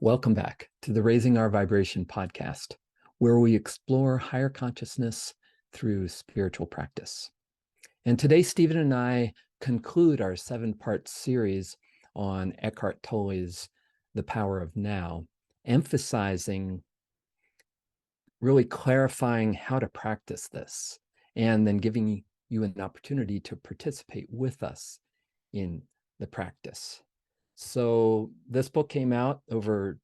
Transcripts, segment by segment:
Welcome back to the Raising Our Vibration podcast, where we explore higher consciousness through spiritual practice. And today, Stephen and I conclude our 7-part series on Eckhart Tolle's The Power of Now, emphasizing, really clarifying how to practice this, and then giving you an opportunity to participate with us in the practice. So this book came out over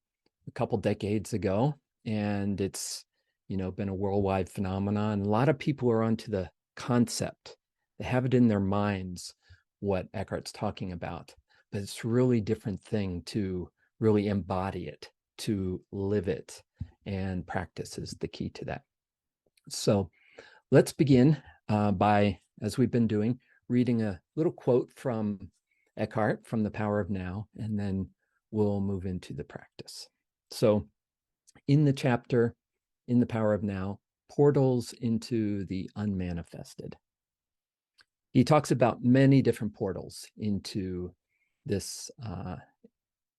a couple decades ago, and it's been a worldwide phenomenon. A lot of people are onto the concept. They have it in their minds what Eckhart's talking about, but it's a really different thing to really embody it, to live it, and practice is the key to that. So let's begin by, as we've been doing, reading a little quote from Eckhart from The Power of Now, and then we'll move into the practice. So in the chapter, in The Power of Now, portals into the unmanifested. He talks about many different portals into this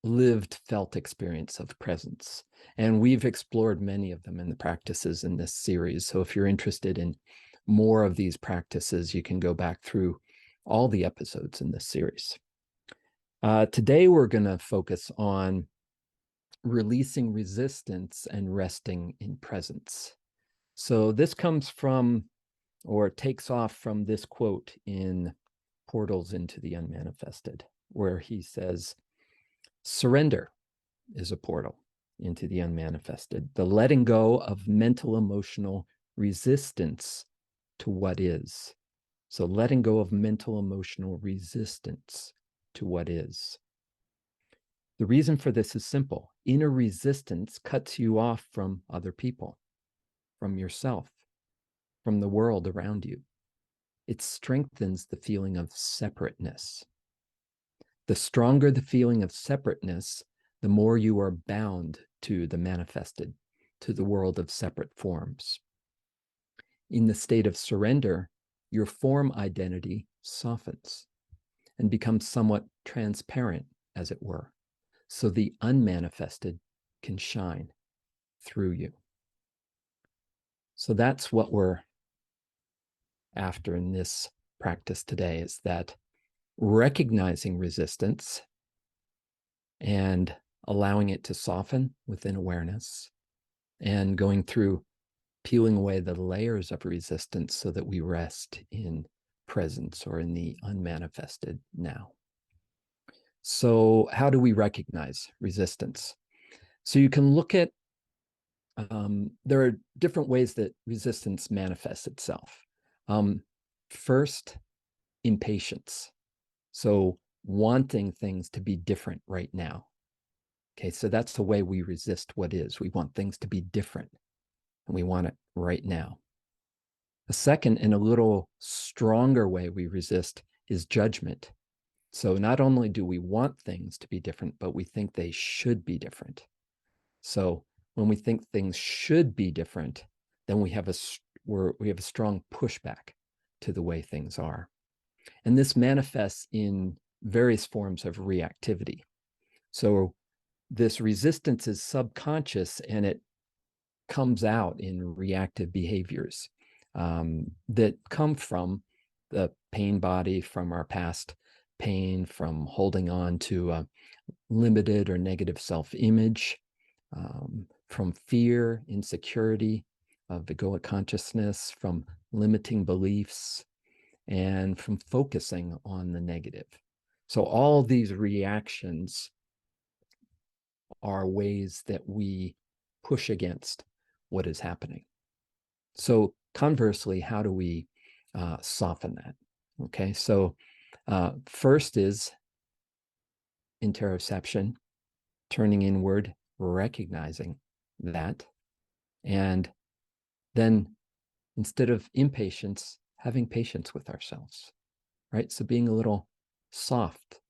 lived, felt experience of presence. And we've explored many of them in the practices in this series. So if you're interested in more of these practices, you can go back through all the episodes in this series. Today, we're going to focus on releasing resistance and resting in presence. So this comes from, or takes off from, this quote in Portals into the Unmanifested, where he says, surrender is a portal into the unmanifested, the letting go of mental emotional resistance to what is. So letting go of mental emotional resistance to what is. The reason for this is simple. Inner resistance cuts you off from other people, from yourself, from the world around you. It strengthens the feeling of separateness. The stronger the feeling of separateness, the more you are bound to the manifested, to the world of separate forms. In the state of surrender, your form identity softens and becomes somewhat transparent, as it were, so the unmanifested can shine through you. So that's what we're after in this practice today, is that recognizing resistance and allowing it to soften within awareness, and going through peeling away the layers of resistance so that we rest in presence, or in the unmanifested now. So how do we recognize resistance? So you can look at, there are different ways that resistance manifests itself. First, impatience. So wanting things to be different right now. Okay, so that's the way we resist what is. We want things to be different, and we want it right now. A second and a little stronger way we resist is judgment. So not only do we want things to be different, but we think they should be different. So when we think things should be different, then we have a strong pushback to the way things are. And this manifests in various forms of reactivity. So this resistance is subconscious, and it comes out in reactive behaviors that come from the pain body, from our past pain, from holding on to a limited or negative self-image, from fear, insecurity, of egoic consciousness, from limiting beliefs, and from focusing on the negative. So all these reactions are ways that we push against what is happening. So conversely, how do we soften that? Okay, so first is interoception, turning inward, recognizing that, and then instead of impatience, having patience with ourselves, right? So being a little soft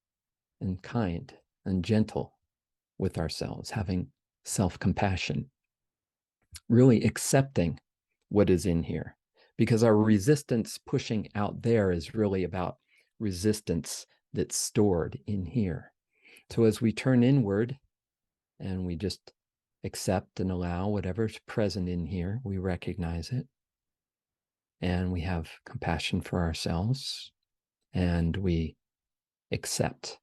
and kind and gentle with ourselves, having self-compassion, really accepting what is in here, because our resistance pushing out there is really about resistance that's stored in here. So as we turn inward, and we just accept and allow whatever's present in here. We recognize it, and we have compassion for ourselves, and we accept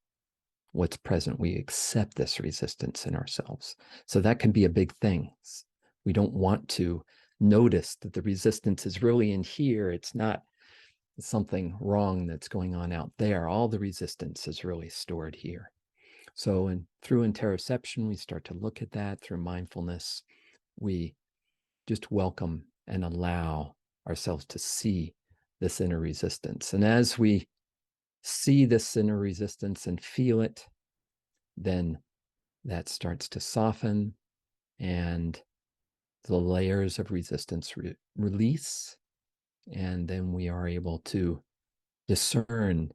what's present. We accept this resistance in ourselves. So that can be a big thing. We don't want to notice that the resistance is really in here. It's not something wrong that's going on out there. All the resistance is really stored here. So through interoception, we start to look at that. Through mindfulness, we just welcome and allow ourselves to see this inner resistance. And as we see this inner resistance and feel it, then that starts to soften and the layers of resistance release. And then we are able to discern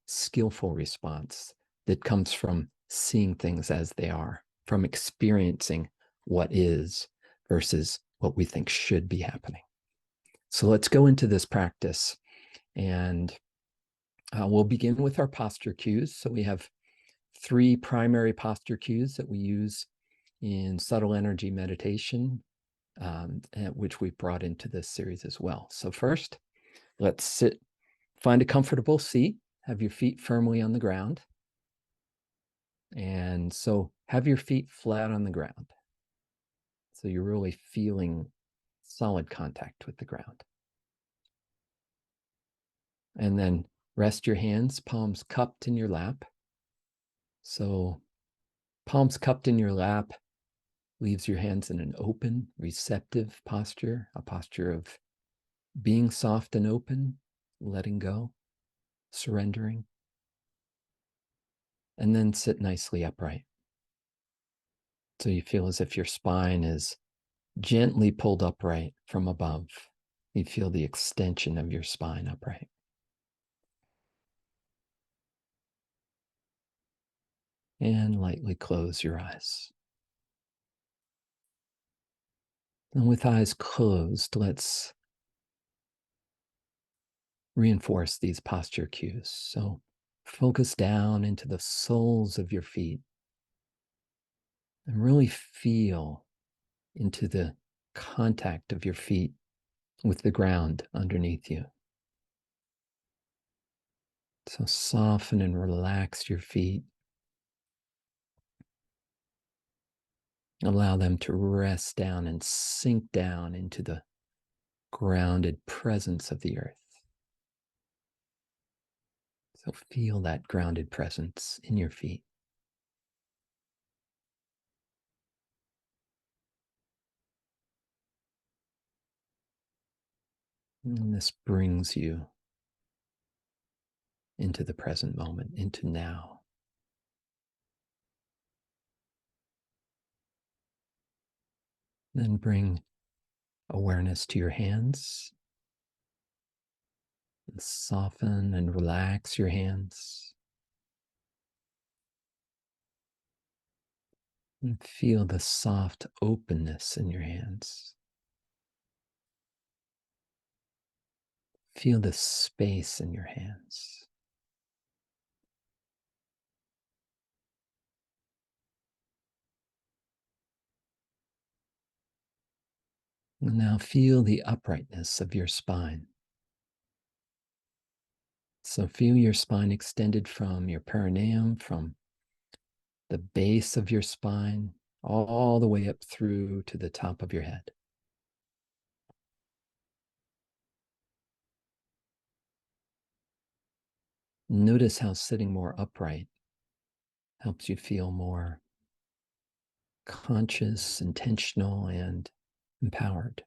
skillful response that comes from seeing things as they are, from experiencing what is versus what we think should be happening. So let's go into this practice, and we'll begin with our posture cues. So we have 3 primary posture cues that we use in subtle energy meditation, which we've brought into this series as well. So first, let's sit, find a comfortable seat, have your feet firmly on the ground. And so have your feet flat on the ground. So you're really feeling solid contact with the ground. And then rest your hands, palms cupped in your lap. So palms cupped in your lap leaves your hands in an open, receptive posture, a posture of being soft and open, letting go, surrendering. And then sit nicely upright. So you feel as if your spine is gently pulled upright from above. You feel the extension of your spine upright. And lightly close your eyes. And with eyes closed, let's reinforce these posture cues. So focus down into the soles of your feet and really feel into the contact of your feet with the ground underneath you. So soften and relax your feet. Allow them to rest down and sink down into the grounded presence of the earth. So feel that grounded presence in your feet. And this brings you into the present moment, into now. Then bring awareness to your hands. And soften and relax your hands. And feel the soft openness in your hands. Feel the space in your hands. And now feel the uprightness of your spine. So feel your spine extended from your perineum, from the base of your spine, all the way up through to the top of your head. Notice how sitting more upright helps you feel more conscious, intentional, and empowered.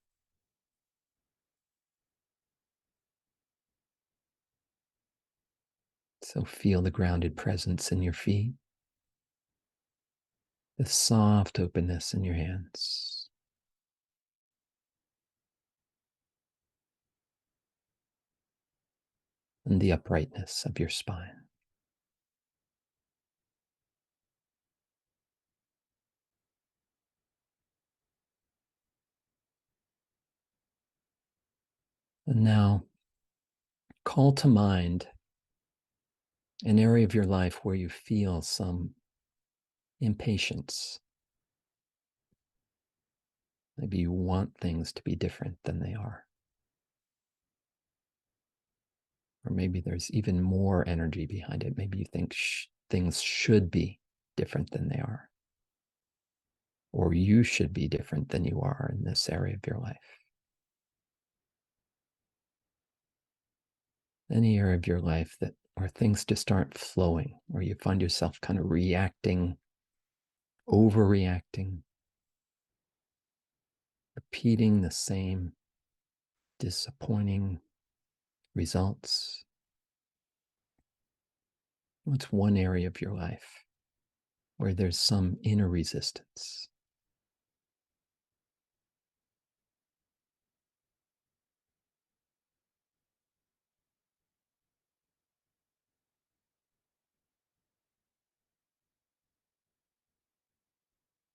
So feel the grounded presence in your feet, the soft openness in your hands. And the uprightness of your spine. And now call to mind an area of your life where you feel some impatience, Maybe you want things to be different than they are. Or maybe there's even more energy behind it. Maybe you think things should be different than they are. Or you should be different than you are in this area of your life. Any area of your life that where things just aren't flowing, where you find yourself kind of reacting, overreacting, repeating the same disappointing results. What's one area of your life where there's some inner resistance?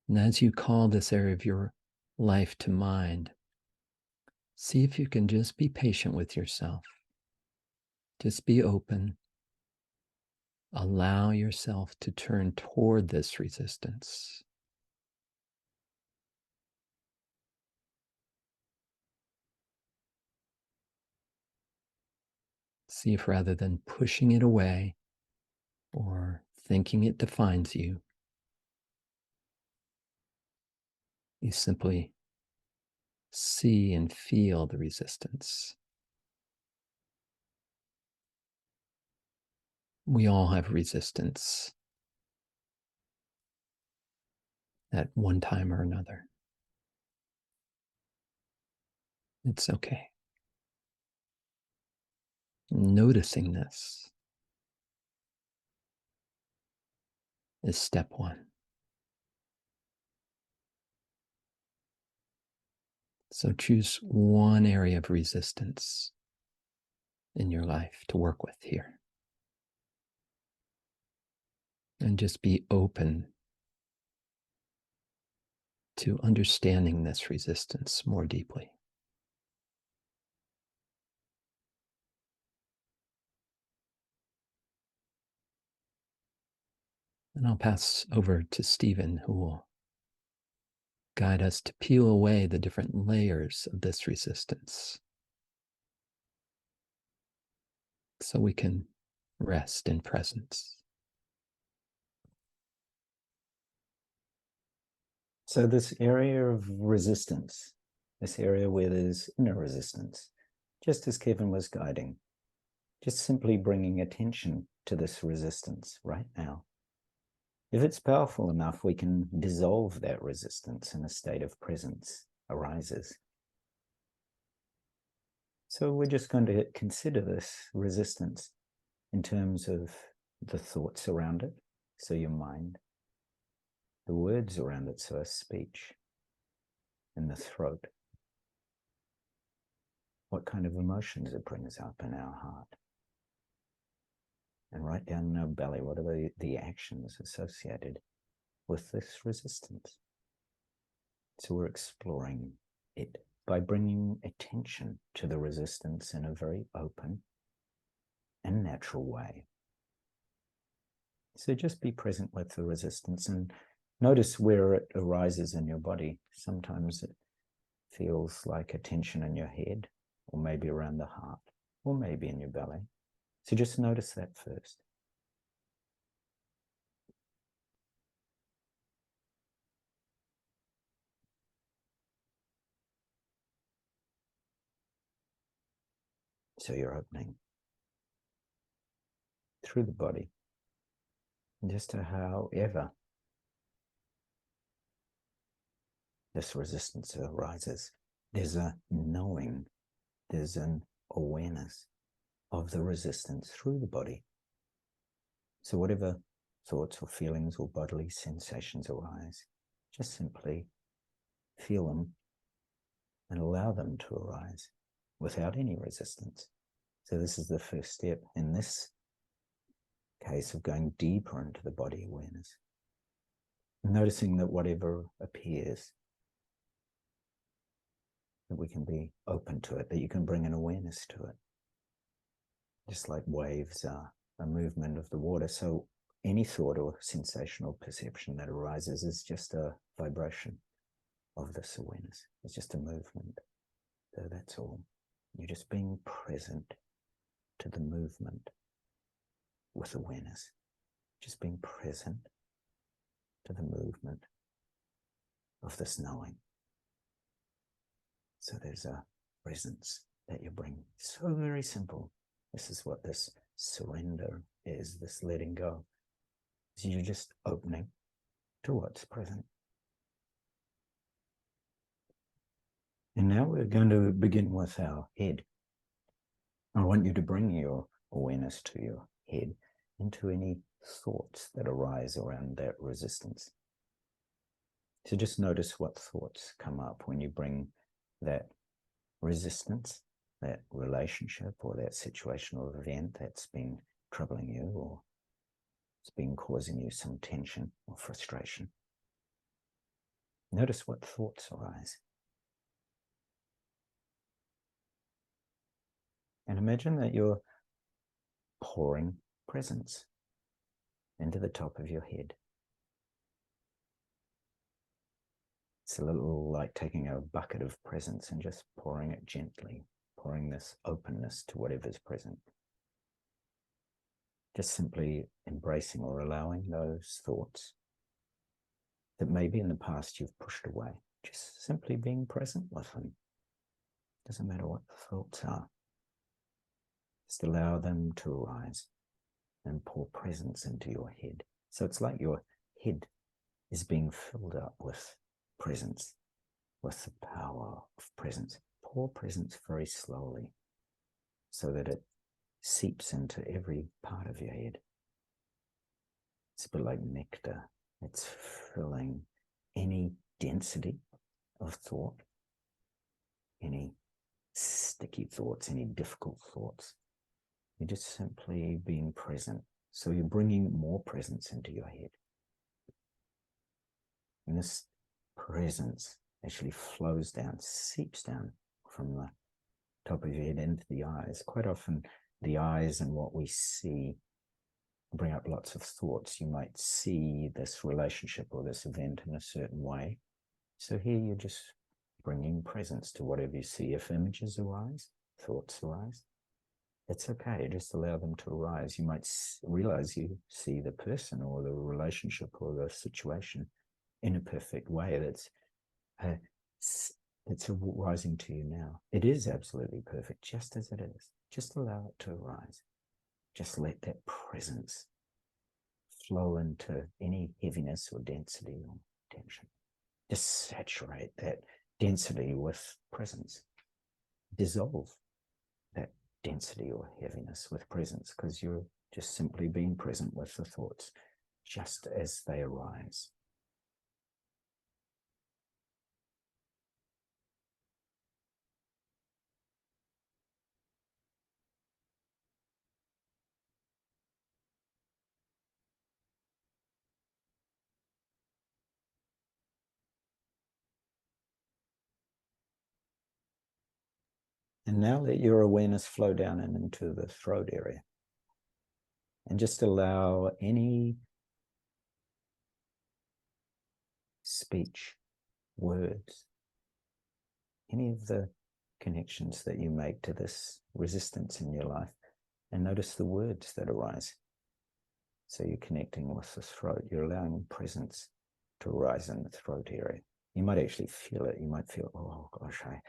And as you call this area of your life to mind, see if you can just be patient with yourself. Just be open. Allow yourself to turn toward this resistance. See if rather than pushing it away or thinking it defines you, you simply see and feel the resistance. We all have resistance at one time or another. It's okay. Noticing this is step one. So choose one area of resistance in your life to work with here. And just be open to understanding this resistance more deeply. And I'll pass over to Stephen, who will guide us to peel away the different layers of this resistance so we can rest in presence. So this area of resistance, this area where there's inner resistance, just as Kevin was guiding, just simply bringing attention to this resistance right now. If it's powerful enough, we can dissolve that resistance and a state of presence arises. So we're just going to consider this resistance in terms of the thoughts around it, so your mind, the words around it, so speech, and the throat. What kind of emotions it brings up in our heart. And right down in our belly, what are the actions associated with this resistance? So we're exploring it by bringing attention to the resistance in a very open and natural way. So just be present with the resistance and notice where it arises in your body. Sometimes it feels like a tension in your head, or maybe around the heart, or maybe in your belly. So just notice that first. So you're opening through the body, just to however this resistance arises. There's a knowing, there's an awareness of the resistance through the body. So whatever thoughts or feelings or bodily sensations arise, just simply feel them and allow them to arise without any resistance. So this is the first step in this case of going deeper into the body awareness. Noticing that whatever appears, that we can be open to it, that you can bring an awareness to it. Just like waves are a movement of the water, so any thought or sensation or perception that arises is just a vibration. of this awareness. It's just a movement. So that's all. You're just being present to the movement with awareness. Just being present to the movement of this knowing. So there's a presence that you bring. So very simple. This is what this surrender is, this letting go. So you're just opening to what's present. And now we're going to begin with our head. I want you to bring your awareness to your head, into any thoughts that arise around that resistance. So just notice what thoughts come up when you bring that resistance, that relationship or that situation or event that's been troubling you, or it's been causing you some tension or frustration. Notice what thoughts arise. And imagine that you're pouring presence into the top of your head. It's a little like taking a bucket of presence and just pouring it gently, pouring this openness to whatever's present. Just simply embracing or allowing those thoughts that maybe in the past you've pushed away. Just simply being present with them. Doesn't matter what the thoughts are. Just allow them to arise and pour presence into your head. So it's like your head is being filled up with presence, with the power of presence. Pour presence very slowly so that it seeps into every part of your head. It's a bit like nectar. It's filling any density of thought, any sticky thoughts, any difficult thoughts. You're just simply being present. So you're bringing more presence into your head. And this presence actually flows down, seeps down from the top of your head into the eyes. Quite often, the eyes and what we see bring up lots of thoughts. You might see this relationship or this event in a certain way. So here you're just bringing presence to whatever you see. If images arise, thoughts arise, it's okay. Just allow them to arise. You might realize you see the person or the relationship or the situation in a perfect way. It's arising to you now. It is absolutely perfect, just as it is. Just allow it to arise. Just let that presence flow into any heaviness or density or tension. Just saturate that density with presence. Dissolve that density or heaviness with presence, because you're just simply being present with the thoughts just as they arise. And now let your awareness flow down and into the throat area. And just allow any speech, words, any of the connections that you make to this resistance in your life, and notice the words that arise. So you're connecting with the throat. You're allowing presence to arise in the throat area. You might actually feel it. You might feel, oh gosh, I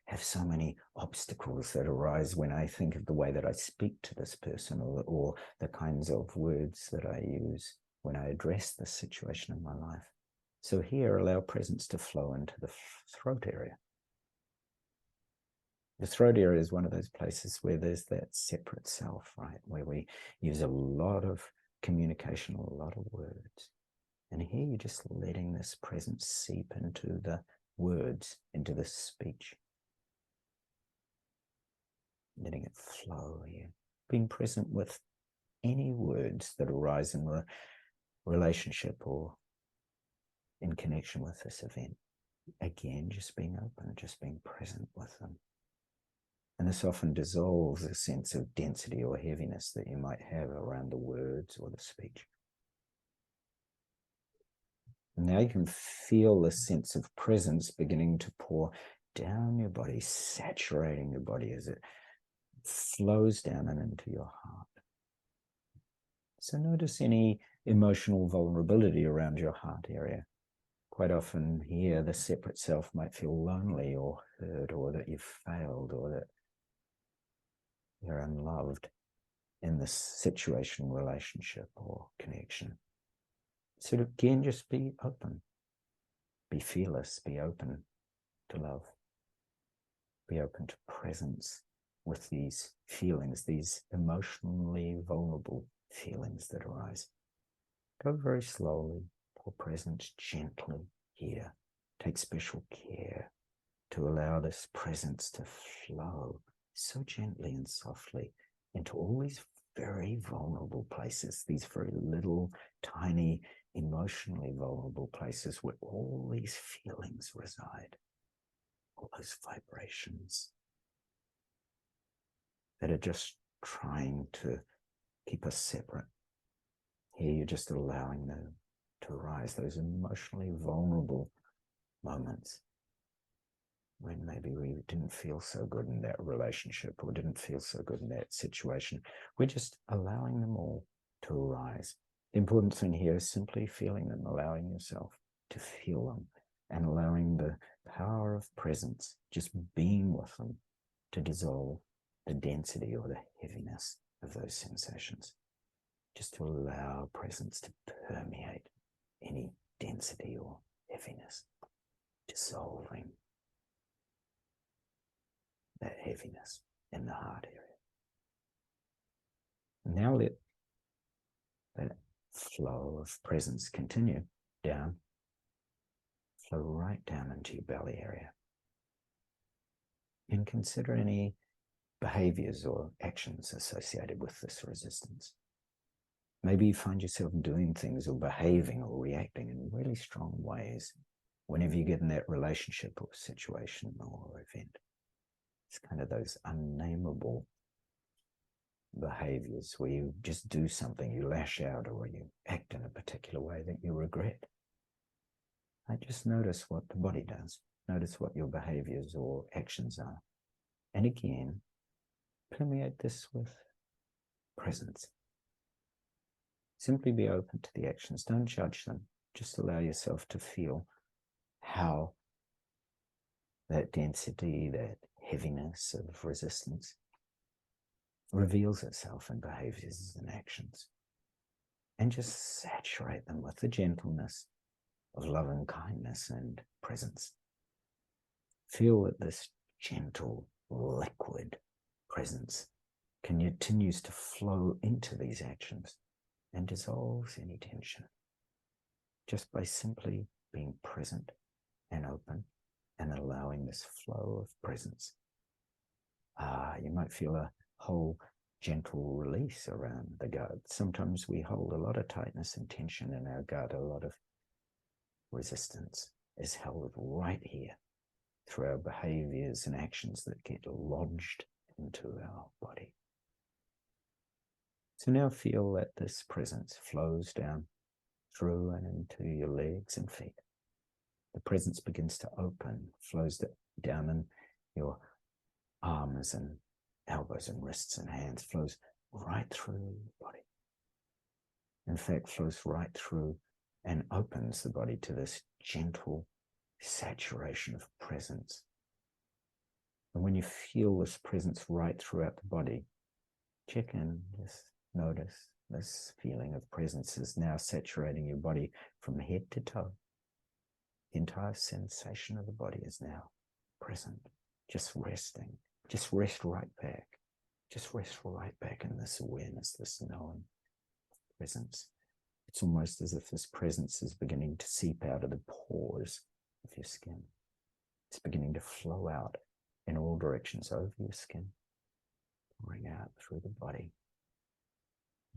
have so many obstacles that arise when I think of the way that I speak to this person, or the kinds of words that I use when I address this situation in my life. So here, allow presence to flow into the throat area. The throat area is one of those places where there's that separate self, right? Where we use a lot of communication, a lot of words. And here you're just letting this presence seep into the words, into the speech. Letting it flow here. Being present with any words that arise in the relationship or in connection with this event. Again, just being open, just being present with them. And this often dissolves a sense of density or heaviness that you might have around the words or the speech. Now you can feel the sense of presence beginning to pour down your body, saturating your body as it flows down and into your heart. So notice any emotional vulnerability around your heart area. Quite often here, the separate self might feel lonely or hurt, or that you've failed, or that you're unloved in this situation, relationship, or connection. So again, just be open, be fearless, be open to love, be open to presence with these feelings, these emotionally vulnerable feelings that arise. Go very slowly, pour presence gently here. Take special care to allow this presence to flow so gently and softly into all these very vulnerable places, these very little, tiny, emotionally vulnerable places where all these feelings reside, all those vibrations that are just trying to keep us separate. Here you're just allowing them to arise, those emotionally vulnerable moments when maybe we didn't feel so good in that relationship or didn't feel so good in that situation. We're just allowing them all to arise. The important thing here is simply feeling them, allowing yourself to feel them, and allowing the power of presence, just being with them, to dissolve the density or the heaviness of those sensations. Just to allow presence to permeate any density or heaviness, dissolving that heaviness in the heart area. Now let that flow of presence continue down, flow right down into your belly area. And consider any behaviors or actions associated with this resistance. Maybe you find yourself doing things or behaving or reacting in really strong ways whenever you get in that relationship or situation or event. It's kind of those unnameable behaviors where you just do something, you lash out, or you act in a particular way that you regret. I just notice what the body does. Notice what your behaviors or actions are. And again, permeate this with presence. Simply be open to the actions. Don't judge them. Just allow yourself to feel how that density, that heaviness of resistance reveals itself in behaviors and actions. And just saturate them with the gentleness of love and kindness and presence. Feel that this gentle, liquid presence continues to flow into these actions and dissolves any tension just by simply being present and open and allowing this flow of presence. You might feel a whole gentle release around the gut. Sometimes we hold a lot of tightness and tension in our gut. A lot of resistance is held right here through our behaviors and actions that get lodged into our body. So now feel that this presence flows down through and into your legs and feet. The presence begins to open, flows down in your arms and elbows and wrists and hands, flows right through the body. In fact, flows right through and opens the body to this gentle saturation of presence. And when you feel this presence right throughout the body, check in, just notice this feeling of presence is now saturating your body from head to toe. The entire sensation of the body is now present, just resting. Just rest right back. Just rest right back in this awareness, this knowing presence. It's almost as if this presence is beginning to seep out of the pores of your skin. It's beginning to flow out in all directions over your skin, pouring out through the body,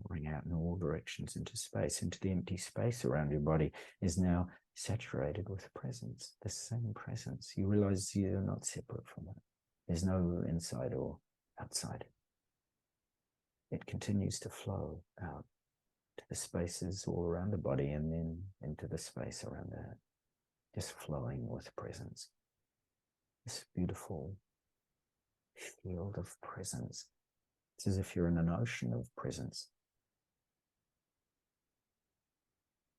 pouring out in all directions into space, into the empty space around your body is now saturated with presence, the same presence. You realize you're not separate from it. There's no inside or outside. It continues to flow out to the spaces all around the body, and then into the space around that, just flowing with presence. This beautiful field of presence. It's as if you're in an ocean of presence.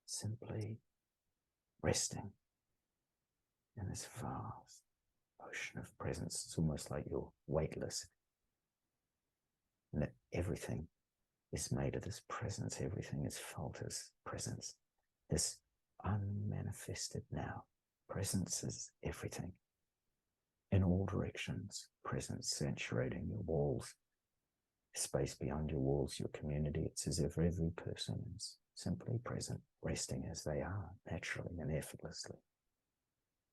Simply resting in this vast ocean of presence. It's almost like you're weightless, and that everything is made of this presence. Everything is felt as presence. This unmanifested now. Presence is everything. In all directions, presence saturating your walls, space beyond your walls, your community. It's as if every person is simply present, resting as they are, naturally and effortlessly,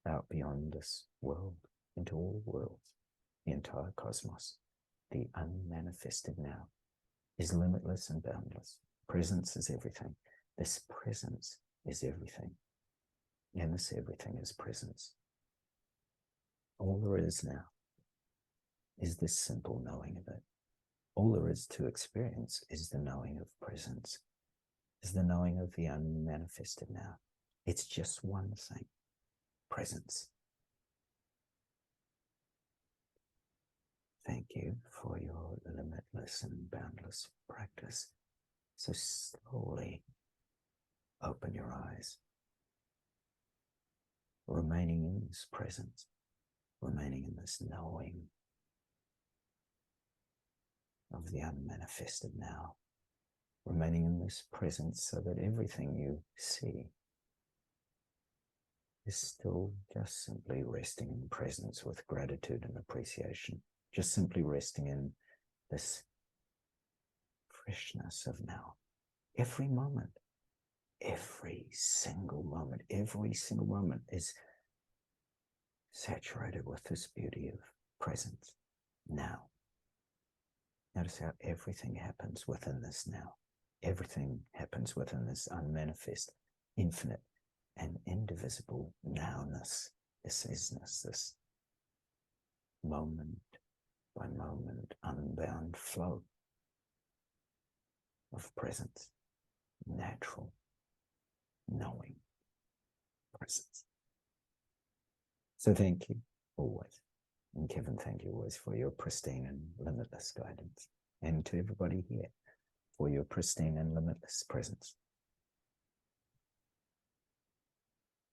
out beyond this world, into all worlds, the entire cosmos. The unmanifested now is limitless and boundless. Presence is everything. This presence is everything. And this everything is presence. All there is now is this simple knowing of it. All there is to experience is the knowing of presence, is the knowing of the unmanifested now. It's just one thing, presence. Thank you for your limitless and boundless practice. So slowly open your eyes, remaining in this presence, remaining in this knowing of the unmanifested now, remaining in this presence so that everything you see is still just simply resting in presence with gratitude and appreciation, just simply resting in this freshness of now. Every moment, every single moment is saturated with this beauty of presence now. Notice how everything happens within this now. Everything happens within this unmanifest, infinite, and indivisible nowness, this isness, this moment by moment, unbound flow of presence, natural, knowing presence. So thank you always. And Kevin, thank you always for your pristine and limitless guidance. And to everybody here, for your pristine and limitless presence.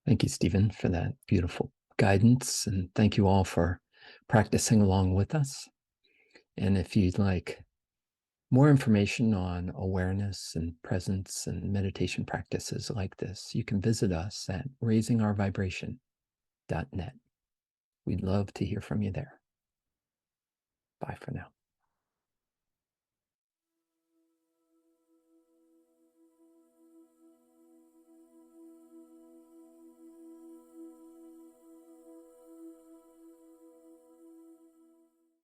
Thank you, Stephen, for that beautiful guidance. And thank you all for practicing along with us. And if you'd like more information on awareness and presence and meditation practices like this, you can visit us at raisingourvibration.net. We'd love to hear from you there. Bye for now.